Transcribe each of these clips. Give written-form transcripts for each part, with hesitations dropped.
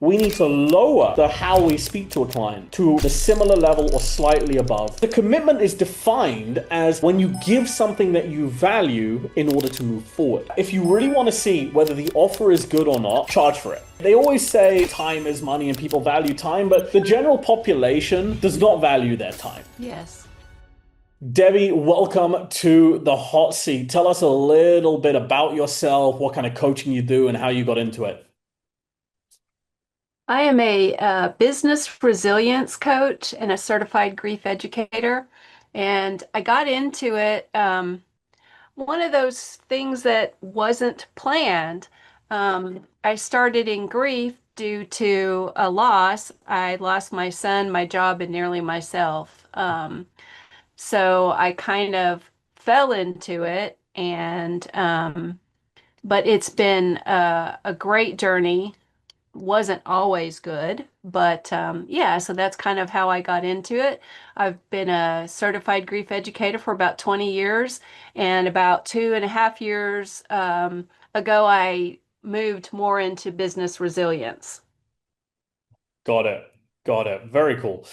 we need to lower the how we speak to a client to the similar level or slightly above. The commitment is defined as when you give something that you value in order to move forward. If you really want to see whether the offer is good or not, charge for it. They always say time is money and people value time, but the general population does not value their time. Yes. Debbie, welcome to the hot seat. Tell us a little bit about yourself, what kind of coaching you do, and how you got into it. I am a business resilience coach and a certified grief educator. And I got into it, one of those things that wasn't planned. I started in grief due to a loss. I lost my son, my job, and nearly myself. So I kind of fell into it, and but it's been a great journey. Wasn't always good, but yeah, so that's kind of how I got into it. I've been a certified grief educator for about 20 years, and about 2.5 years ago, I moved more into business resilience. Got it. Got it. Very cool.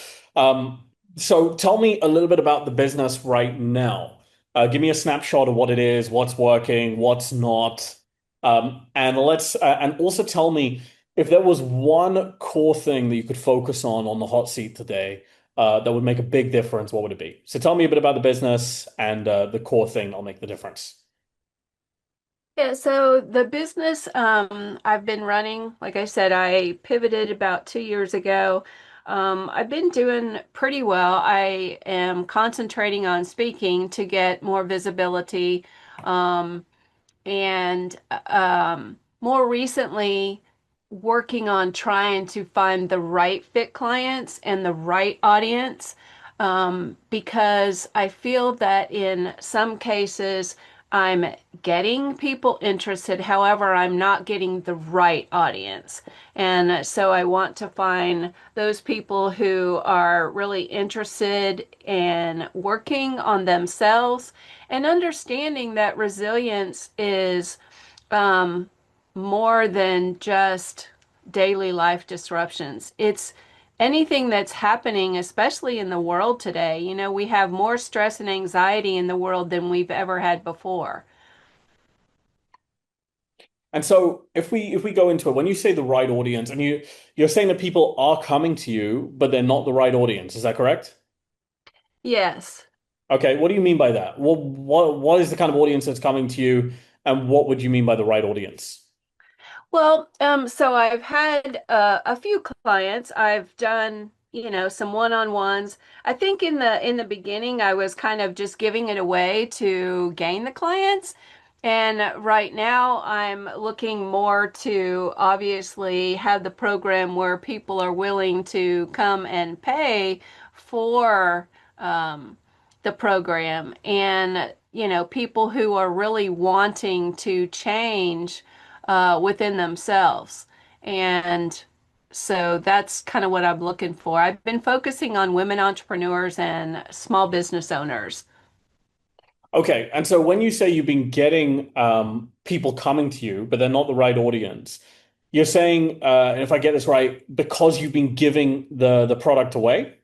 So tell me a little bit about the business right now. Give me a snapshot of what it is, what's working, what's not. And also tell me if there was one core thing that you could focus on the hot seat today, that would make a big difference, what would it be? So tell me a bit about the business and the core thing that'll make the difference. Yeah, so the business I've been running, like I said, I pivoted about 2 years ago. I've been doing pretty well. I am concentrating on speaking to get more visibility. Um, and more recently, working on trying to find the right fit clients and the right audience, because I feel that in some cases I'm getting people interested, however, I'm not getting the right audience. And so I want to find those people who are really interested in working on themselves and understanding that resilience is um, more than just daily life disruptions. It's anything that's happening, especially in the world today. You know, we have more stress and anxiety in the world than we've ever had before. And so if we go into it, when you say the right audience, and you're saying that people are coming to you, but they're not the right audience, is that correct? Yes. Okay, what do you mean by that? What is the kind of audience that's coming to you, and what would you mean by the right audience? Well, so I've had a few clients. I've done, some one-on-ones. I think in the beginning, I was kind of just giving it away to gain the clients. And right now, I'm looking more to obviously have the program where people are willing to come and pay for the program, and people who are really wanting to change within themselves. And so that's kind of what I'm looking for. I've been focusing on women entrepreneurs and small business owners. Okay, and so when you say you've been getting people coming to you, but they're not the right audience, you're saying, and if I get this right, because you've been giving the product away?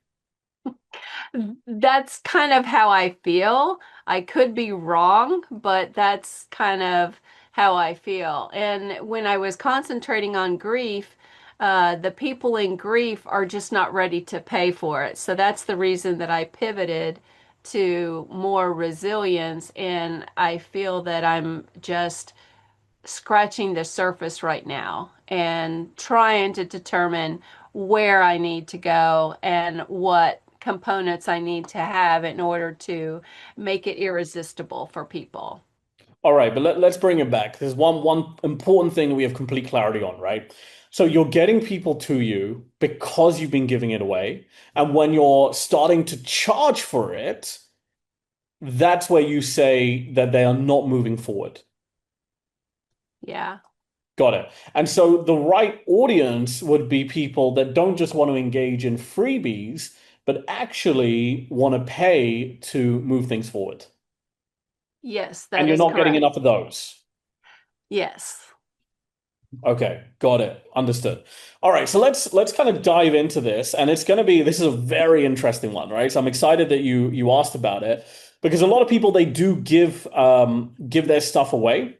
That's kind of how I feel. I could be wrong, but that's kind of how I feel. And when I was concentrating on grief, the people in grief are just not ready to pay for it. So that's the reason that I pivoted to more resilience. And I feel that I'm just scratching the surface right now and trying to determine where I need to go and what components I need to have in order to make it irresistible for people. All right, but let's bring it back. There's one important thing we have complete clarity on, right? So you're getting people to you because you've been giving it away, and when you're starting to charge for it, that's where you say that they are not moving forward. Yeah. Got it. And so the right audience would be people that don't just want to engage in freebies, but actually want to pay to move things forward. Yes, And that you're is not getting correct. enough of those. Yes. Okay, got it. Understood. All right, so let's kind of dive into this, and it's going to be this is a very interesting one, right? So I'm excited that you asked about it because a lot of people they do give their stuff away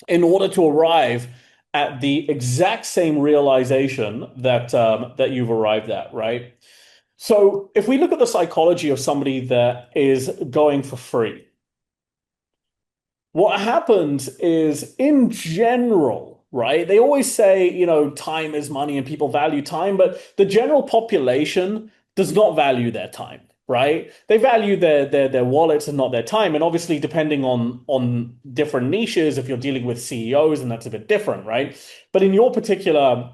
in order to arrive at the exact same realization that you've arrived at, right? So if we look at the psychology of somebody that is going for free, what happens is in general, right? They always say, time is money and people value time, but the general population does not value their time, right? They value their wallets and not their time. And obviously, depending on different niches, if you're dealing with CEOs, and that's a bit different, right? But in your particular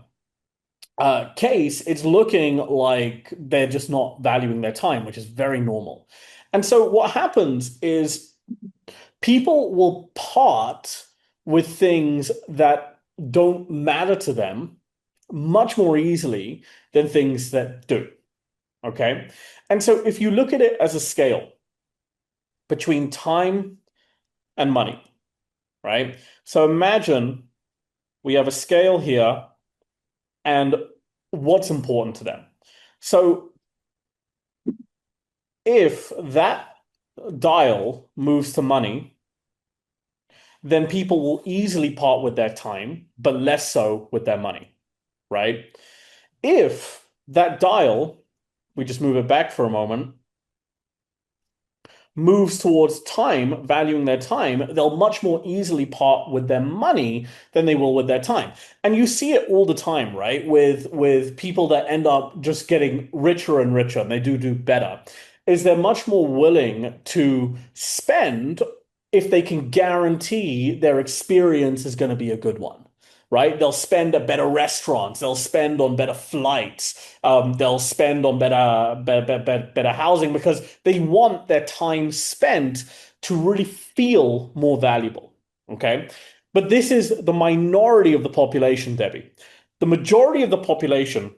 case, it's looking like they're just not valuing their time, which is very normal. And so what happens is people will part with things that don't matter to them much more easily than things that do. Okay. And so if you look at it as a scale between time and money, right? So imagine we have a scale here and what's important to them. So if that dial moves to money, then people will easily part with their time, but less so with their money, right? If that dial, we just move it back for a moment, moves towards time, valuing their time, they'll much more easily part with their money than they will with their time. And you see it all the time, right? With people that end up just getting richer and richer, and they do better, is they're much more willing to spend if they can guarantee their experience is going to be a good one. Right? They'll spend at better restaurants. They'll spend on better flights. They'll spend on better housing because they want their time spent to really feel more valuable. Okay. But this is the minority of the population, Debbie. The majority of the population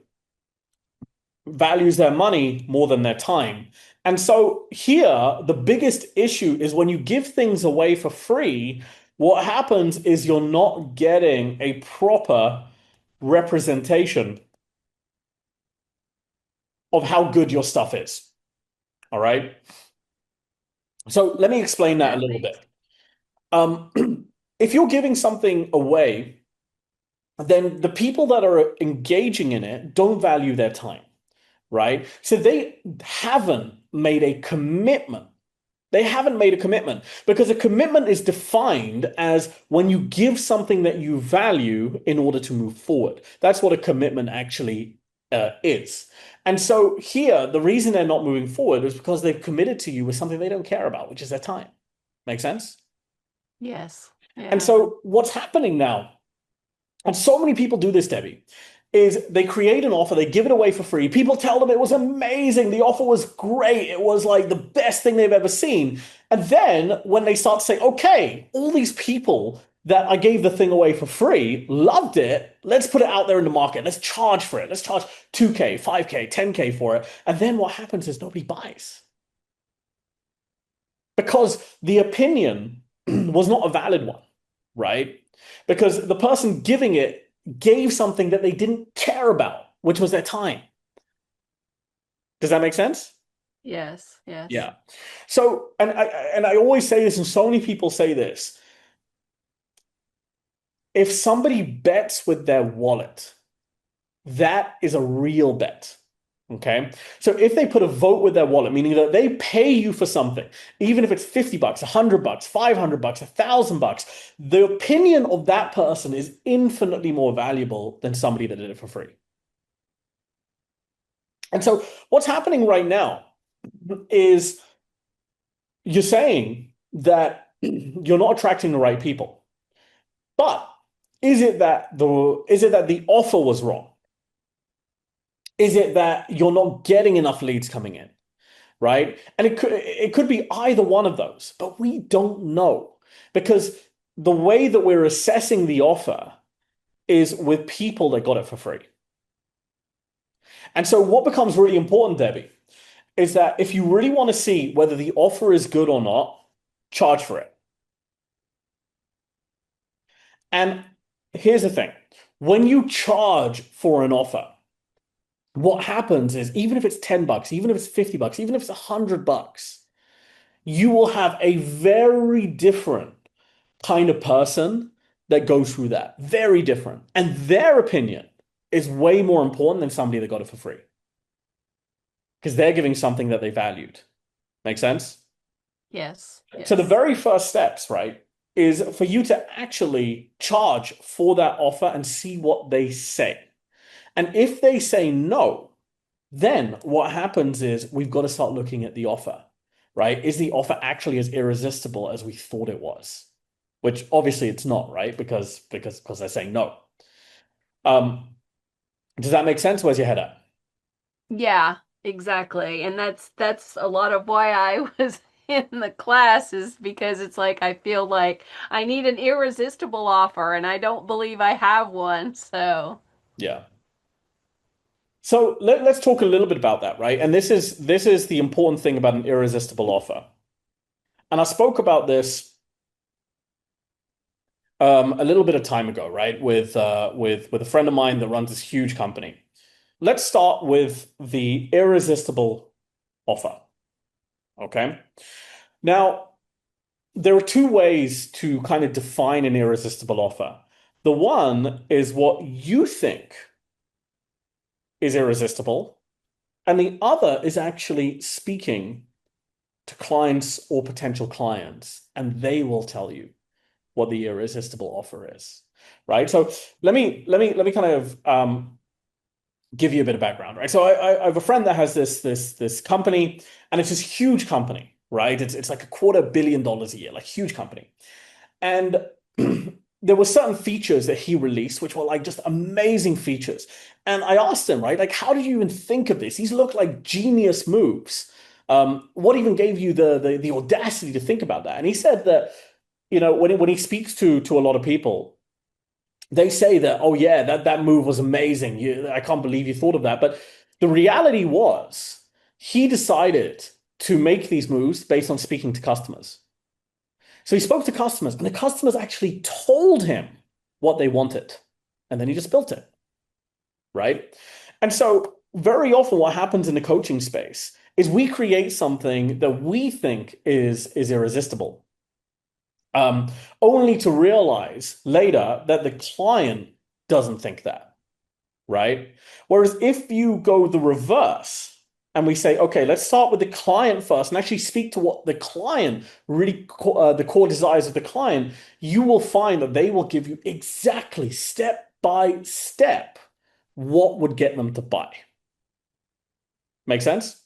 values their money more than their time. And so here, the biggest issue is when you give things away for free, what happens is you're not getting a proper representation of how good your stuff is. All right. So let me explain that a That little bit. makes, If you're giving something away, then the people that are engaging in it don't value their time, right? So they haven't made a commitment. They haven't made a commitment because a commitment is defined as when you give something that you value in order to move forward. That's what a commitment actually is. And so here, the reason they're not moving forward is because they've committed to you with something they don't care about, which is their time. Make sense? yes. And Yeah. so what's happening now, and so many people do this, Debbie, is they create an offer, they give it away for free. People tell them it was amazing, the offer was great, it was like the best thing they've ever seen. And then when they start to say, okay, all these people that I gave the thing away for free loved it, let's put it out there in the market, let's charge for it, let's charge 2K, 5K, 10K for it. And then what happens is nobody buys because the opinion was not a valid one, right? Because the person giving it gave something that they didn't care about, which was their time. Does that make sense? Yes. Yes. Yeah. So, and I always say this, and so many people say this. If somebody bets with their wallet, that is a real bet. Okay. So if they put a vote with their wallet, meaning that they pay you for something, even if it's 50 bucks, 100 bucks, 500 bucks, 1,000 bucks, the opinion of that person is infinitely more valuable than somebody that did it for free. And so what's happening right now is you're saying that you're not attracting the right people. But is it that the offer was wrong? Is it that you're not getting enough leads coming in, right? And it could be either one of those, but we don't know because the way that we're assessing the offer is with people that got it for free. And so what becomes really important, Debbie, is that if you really want to see whether the offer is good or not, charge for it. And here's the thing. When you charge for an offer, what happens is even if it's $10, even if it's $50, even if it's $100, you will have a very different kind of person that goes through that. Very different. And their opinion is way more important than somebody that got it for free because they're giving something that they valued. Make sense? Yes, So the yes. very first steps, right, is for you to actually charge for that offer and see what they say. And if they say no, then what happens is we've got to start looking at the offer, right? Is the offer actually as irresistible as we thought it was? Which obviously it's not, right? Because they're saying no. Um, does that make sense? Where's your head at? Yeah, exactly. And that's a lot of why I was in the class is because it's like I feel like I need an irresistible offer and I don't believe I have one. So, Yeah. So let's talk a little bit about that, right? And this is the important thing about an irresistible offer. And I spoke about this a little bit of time ago, right? With a friend of mine that runs this huge company. Let's start with the irresistible offer. Okay. Now, there are two ways to kind of define an irresistible offer. The one is what you think is irresistible, and the other is actually speaking to clients or potential clients, and they will tell you what the irresistible offer is, right? So let me kind of give you a bit of background, right? So I have a friend that has this company, and it's this huge company, right? It's like $250 million a year, like huge company. And there were certain features that he released which were like just amazing features. And I asked him, right, like, how did you even think of this? These look like genius moves. What even gave you the audacity to think about that? And he said that, when he speaks to a lot of people, they say that, oh yeah, that move was amazing. I can't believe you thought of that. But the reality was he decided to make these moves based on speaking to customers. So he spoke to customers, and the customers actually told him what they wanted. And then he just built it, right? And so very often what happens in the coaching space is we create something that we think is irresistible, um, only to realize later that the client doesn't think that, right? Whereas if you go the reverse and we say, okay, let's start with the client first and actually speak to what the client really, the core desires of the client, you will find that they will give you exactly step by step what would get them to buy. Make sense?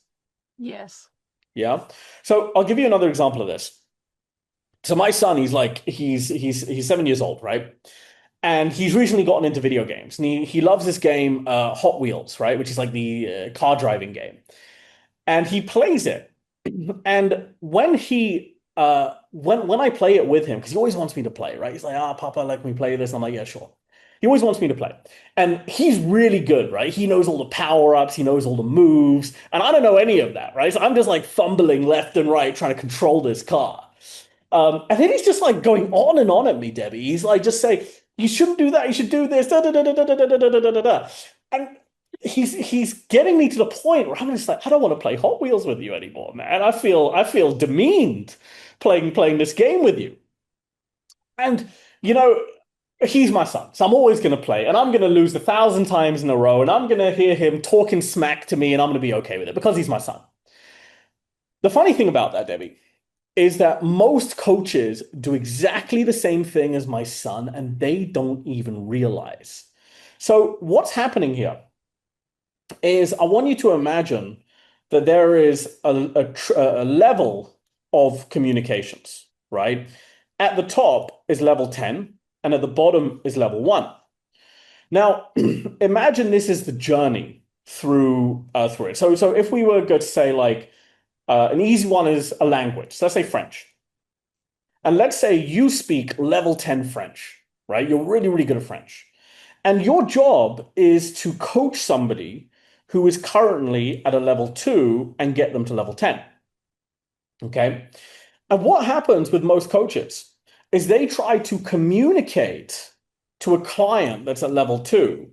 yes. Yeah. So I'll give you another example of this. So my son, he's 7 years old, right? And he's recently gotten into video games, and he loves this game, Hot Wheels, right, which is like the car driving game. And he plays it. And when I play it with him, because he always wants me to play, right? He's like, Papa, let me play this. And I'm like, yeah, sure. He always wants me to play. And he's really good, right? He knows all the power-ups, he knows all the moves, and I don't know any of that, right? So I'm just like fumbling left and right trying to control this car. And then he's just like going on and on at me, Debbie. He's like just saying, you shouldn't do that, you should do this, da da da da da da da da da da da. And he's getting me to the point where I'm just like, I don't want to play Hot Wheels with you anymore, man. I feel demeaned playing this game with you. And you know, he's my son, so I'm always gonna play, and I'm gonna lose 1,000 times in a row, and I'm gonna hear him talking smack to me, and I'm gonna be okay with it because he's my son. The funny thing about that, Debbie, is that most coaches do exactly the same thing as my son, and they don't even realize. So what's happening here is I want you to imagine that there is a level of communications, right? At the top is level 10, and at the bottom is level 1. Now, imagine this is the journey through it. So if we were going to say like an easy one is a language, so let's say French. And let's say you speak level 10 French, right? You're really, really good at French. And your job is to coach somebody who is currently at a level 2 and get them to level 10. Okay. And what happens with most coaches is they try to communicate to a client that's at level 2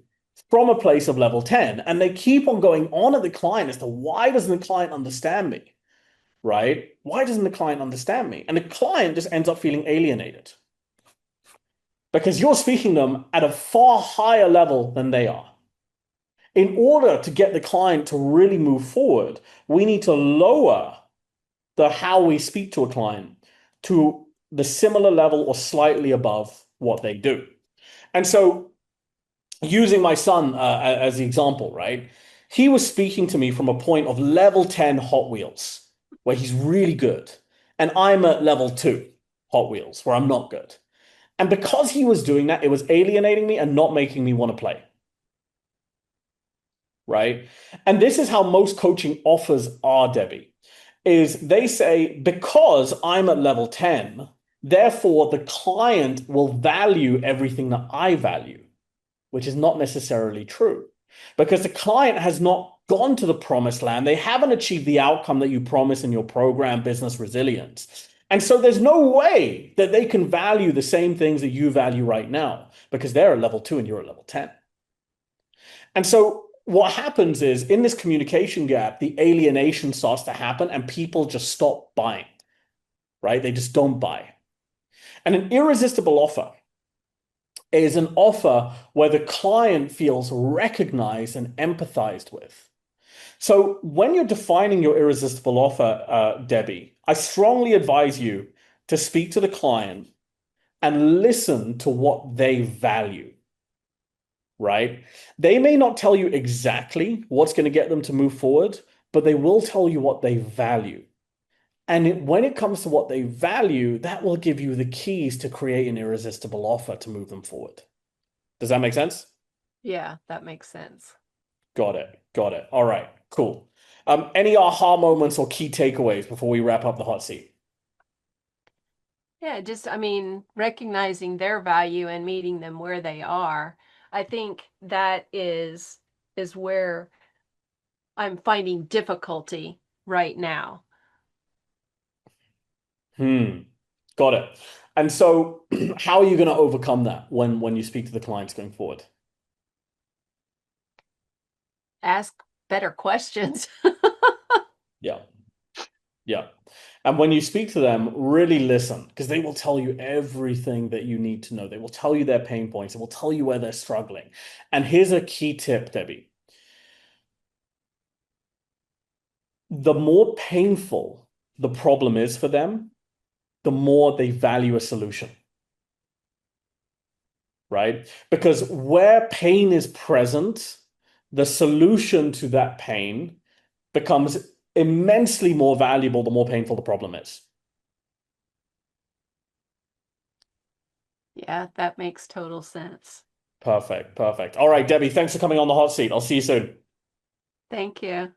from a place of level 10. And they keep on going on at the client as to why doesn't the client understand me? Right? Why doesn't the client understand me? And the client just ends up feeling alienated because you're speaking to them at a far higher level than they are. In order to get the client to really move forward, we need to lower the how we speak to a client to the similar level or slightly above what they do. And so, using my son as the example, right? He was speaking to me from a point of level 10 Hot Wheels, where he's really good. And I'm at level 2 Hot Wheels, where I'm not good. And because he was doing that, it was alienating me and not making me want to play, right? And this is how most coaching offers are, Debbie, is they say, because I'm at level 10, therefore the client will value everything that I value, which is not necessarily true. Because the client has not gone to the promised land. They haven't achieved the outcome that you promise in your program, Business Resilience. And so there's no way that they can value the same things that you value right now because they're at level 2 and you're at level 10. And so what happens is in this communication gap, the alienation starts to happen and people just stop buying, right? They just don't buy. And an irresistible offer is an offer where the client feels recognized and empathized with. So when you're defining your irresistible offer, Debbie, I strongly advise you to speak to the client and listen to what they value, right? They may not tell you exactly what's going to get them to move forward, but they will tell you what they value. And when it comes to what they value, that will give you the keys to create an irresistible offer to move them forward. Does that make sense? Yeah, that makes sense. Got it. Got it. All right. Cool. Any aha moments or key takeaways before we wrap up the hot seat? Yeah, just, I mean, recognizing their value and meeting them where they are. I think that is where I'm finding difficulty right now. Hmm. Got it. And so, how are you going to overcome that when you speak to the clients going forward? Ask better questions. Yeah. Yeah. And when you speak to them, really listen because they will tell you everything that you need to know. They will tell you their pain points. They will tell you where they're struggling. And here's a key tip, Debbie. The more painful the problem is for them, the more they value a solution, right? Because where pain is present, the solution to that pain becomes immensely more valuable the more painful the problem is. Yeah, that makes total sense. Perfect. Perfect. All right, Debbie, thanks for coming on the hot seat. I'll see you soon. Thank you.